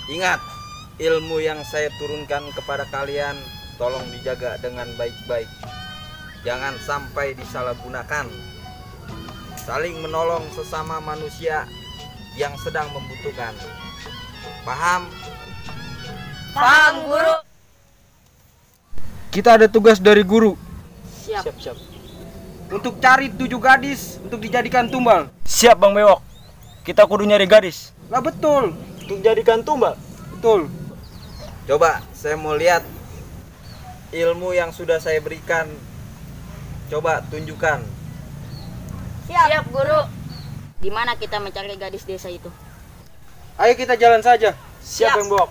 Ingat, ilmu yang saya turunkan kepada kalian tolong dijaga dengan baik-baik. Jangan sampai disalahgunakan. Saling menolong sesama manusia yang sedang membutuhkan. Paham? Paham, Guru. Kita ada tugas dari guru Siap. untuk cari 7 gadis untuk dijadikan tumbal. Siap Bang Bewok. Kita kudu nyari gadis. Lah betul. Untuk jadikan tumbal. Betul. Coba saya mau lihat ilmu yang sudah saya berikan. Coba tunjukkan. Siap, Guru. Di mana kita mencari gadis desa itu? Ayo kita jalan saja. Siap Bang Bewok.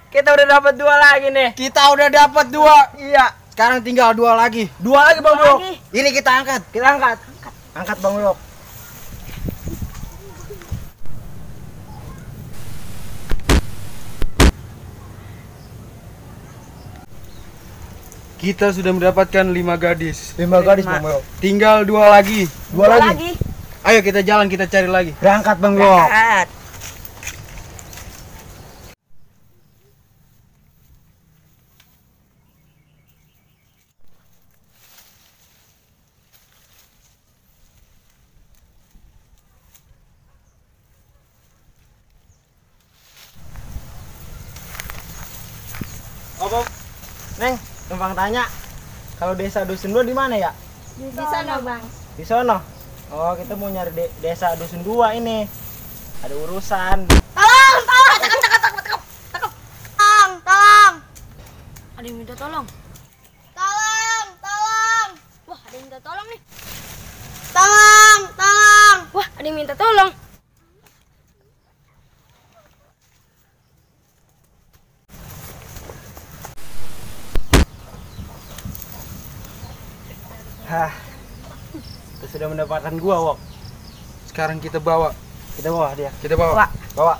Kita udah dapat 2 lagi nih. Kita udah dapat 2. Iya. Sekarang tinggal 2 lagi. 2 lagi Bang Bewok. Ini kita angkat. Kita angkat. Angkat Bang Bewok. Kita sudah mendapatkan 5 gadis. 5 gadis Bang Bewok. Tinggal 2 lagi. 2 lagi. Ayo kita jalan, kita cari lagi. Berangkat Bang Bewok. Apa? Neng, numpang tanya. Kalau desa Dusun 2 di mana ya? Di sana, Bang. Di sono. Oh, kita mau nyari desa Dusun 2 ini. Ada urusan. Tolong, tolong. Cakep. Tolong. ada yang minta tolong. Tolong, tolong. Wah, ada yang minta tolong nih. Tolong, tolong. Wah, ada yang minta tolong. Hah. Kita sudah mendapatkan gua, Wok. Sekarang kita bawa. Kita bawa dia. Kita bawa. Bawa.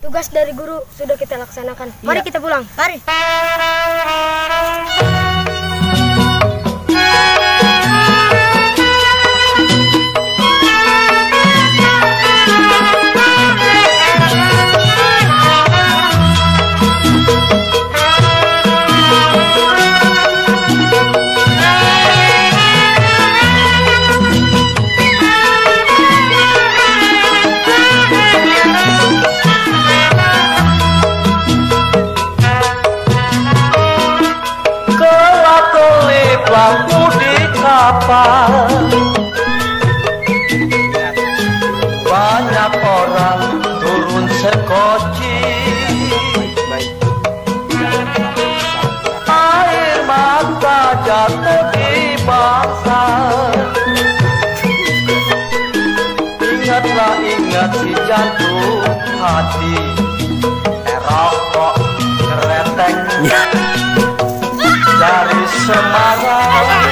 Tugas dari guru sudah kita laksanakan. Mari kita pulang. Mari. Lampu di kapal, banyak orang turun sekoci, air mata jatuh di bangsa. Ingatlah, ingat si jantung hati, rokok keretek dari Semarang.